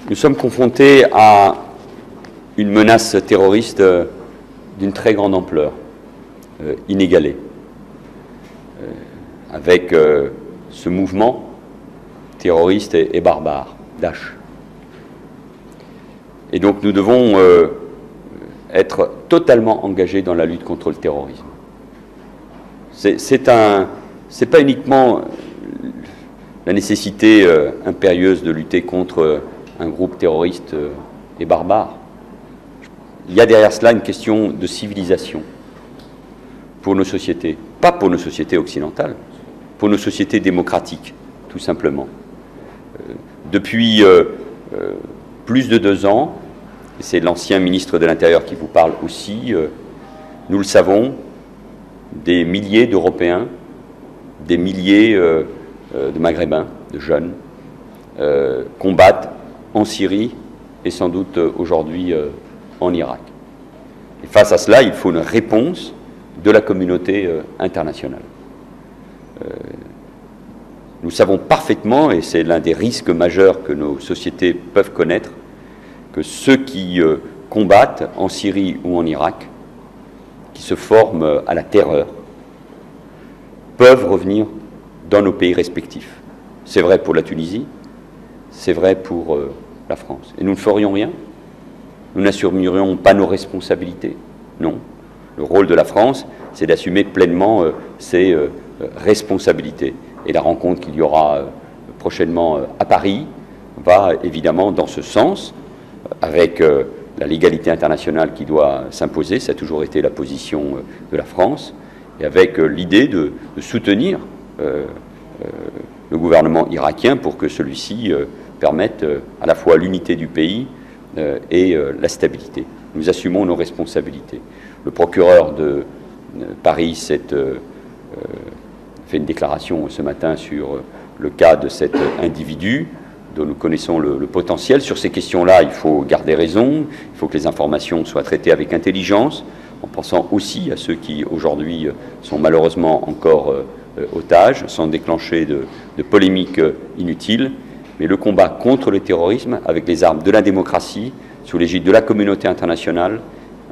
Nous sommes confrontés à une menace terroriste d'une très grande ampleur, inégalée, avec ce mouvement terroriste et barbare, Daesh. Et donc nous devons être totalement engagés dans la lutte contre le terrorisme. C'est pas uniquement la nécessité impérieuse de lutter contre un groupe terroriste et barbare. Il y a derrière cela une question de civilisation pour nos sociétés, pas pour nos sociétés occidentales, pour nos sociétés démocratiques, tout simplement. Depuis plus de 2 ans, et c'est l'ancien ministre de l'Intérieur qui vous parle aussi, nous le savons, des milliers d'Européens, des milliers de Maghrébins, de jeunes, combattent en Syrie et sans doute aujourd'hui en Irak. Et face à cela, il faut une réponse de la communauté internationale. Nous savons parfaitement, et c'est l'un des risques majeurs que nos sociétés peuvent connaître, que ceux qui combattent en Syrie ou en Irak, qui se forment à la terreur, peuvent revenir dans nos pays respectifs. C'est vrai pour la Tunisie, c'est vrai pour la France. Et nous ne ferions rien? Nous n'assumerions pas nos responsabilités? Non. Le rôle de la France, c'est d'assumer pleinement ses responsabilités. Et la rencontre qu'il y aura prochainement à Paris va évidemment dans ce sens, avec la légalité internationale qui doit s'imposer, ça a toujours été la position de la France, et avec l'idée de soutenir le gouvernement irakien pour que celui-ci permette à la fois l'unité du pays et la stabilité. Nous assumons nos responsabilités. Le procureur de Paris fait une déclaration ce matin sur le cas de cet individu dont nous connaissons le potentiel. Sur ces questions-là, il faut garder raison, il faut que les informations soient traitées avec intelligence, en pensant aussi à ceux qui aujourd'hui sont malheureusement encore otages, sans déclencher de polémiques inutiles. Mais le combat contre le terrorisme, avec les armes de la démocratie, sous l'égide de la communauté internationale,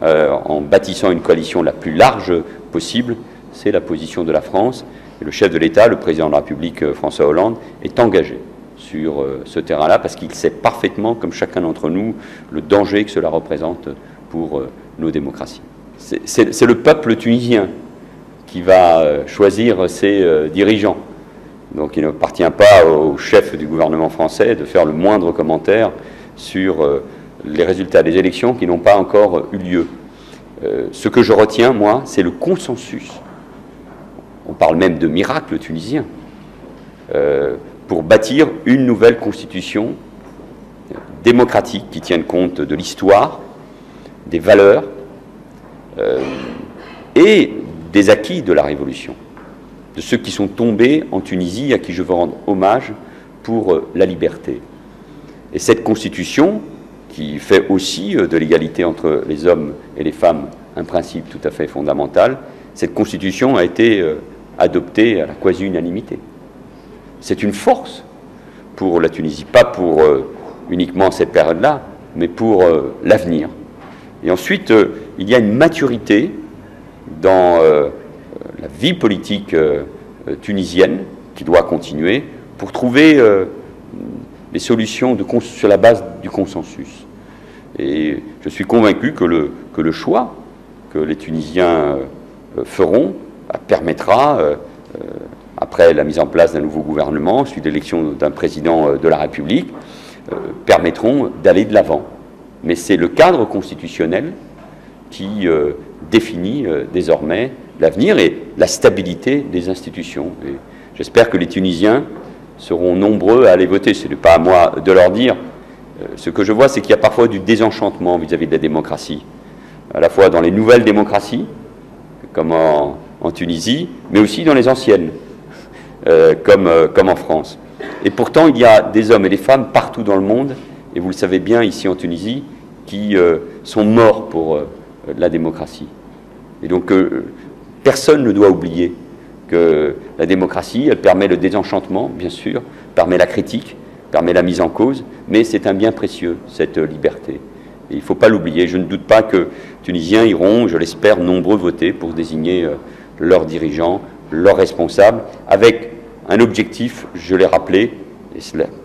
en bâtissant une coalition la plus large possible, c'est la position de la France. Et le chef de l'État, le président de la République, François Hollande, est engagé sur ce terrain-là, parce qu'il sait parfaitement, comme chacun d'entre nous, le danger que cela représente pour nos démocraties. C'est le peuple tunisien qui va choisir ses dirigeants. Donc il n'appartient pas au chef du gouvernement français de faire le moindre commentaire sur les résultats des élections qui n'ont pas encore eu lieu. Ce que je retiens, moi, c'est le consensus. On parle même de miracle tunisien, pour bâtir une nouvelle constitution démocratique qui tienne compte de l'histoire, des valeurs et des acquis de la Révolution, de ceux qui sont tombés en Tunisie, à qui je veux rendre hommage pour la liberté. Et cette constitution, qui fait aussi de l'égalité entre les hommes et les femmes un principe tout à fait fondamental, cette constitution a été adoptée à la quasi-unanimité. C'est une force pour la Tunisie, pas pour uniquement cette période-là, mais pour l'avenir. Et ensuite, il y a une maturité dans la vie politique tunisienne qui doit continuer pour trouver des solutions sur la base du consensus. Et je suis convaincu que le choix que les Tunisiens feront permettra, après la mise en place d'un nouveau gouvernement, suite l'élection d'un président de la République, permettront d'aller de l'avant. Mais c'est le cadre constitutionnel qui définit désormais l'avenir et la stabilité des institutions. Et j'espère que les Tunisiens seront nombreux à aller voter. Ce n'est pas à moi de leur dire. Ce que je vois, c'est qu'il y a parfois du désenchantement vis-à-vis de la démocratie, à la fois dans les nouvelles démocraties, comme en Tunisie, mais aussi dans les anciennes, comme en France. Et pourtant, il y a des hommes et des femmes partout dans le monde, et vous le savez bien ici en Tunisie, qui sont morts pour la démocratie. Et donc, personne ne doit oublier que la démocratie, elle permet le désenchantement, bien sûr, permet la critique, permet la mise en cause, mais c'est un bien précieux, cette liberté. Et il ne faut pas l'oublier. Je ne doute pas que les Tunisiens iront, je l'espère, nombreux voter pour désigner leurs dirigeants, leurs responsables, avec un objectif, je l'ai rappelé, et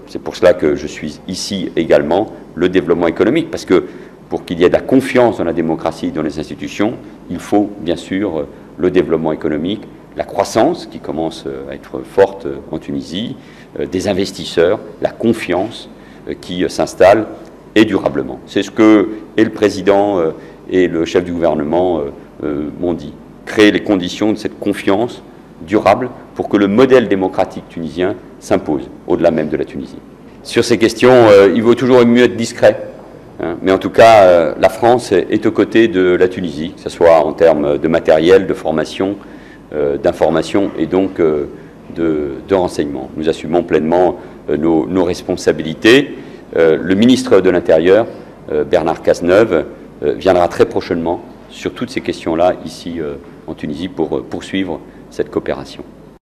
c'est pour cela que je suis ici également, le développement économique, parce que pour qu'il y ait de la confiance dans la démocratie, dans les institutions, il faut bien sûr le développement économique, la croissance qui commence à être forte en Tunisie, des investisseurs, la confiance qui s'installe et durablement. C'est ce que et le président et le chef du gouvernement m'ont dit. Créer les conditions de cette confiance durable pour que le modèle démocratique tunisien s'impose au-delà même de la Tunisie. Sur ces questions, il vaut toujours mieux être discret. Mais en tout cas, la France est aux côtés de la Tunisie, que ce soit en termes de matériel, de formation, d'information et donc de renseignement. Nous assumons pleinement nos responsabilités. Le ministre de l'Intérieur, Bernard Cazeneuve, viendra très prochainement sur toutes ces questions-là ici en Tunisie pour poursuivre cette coopération.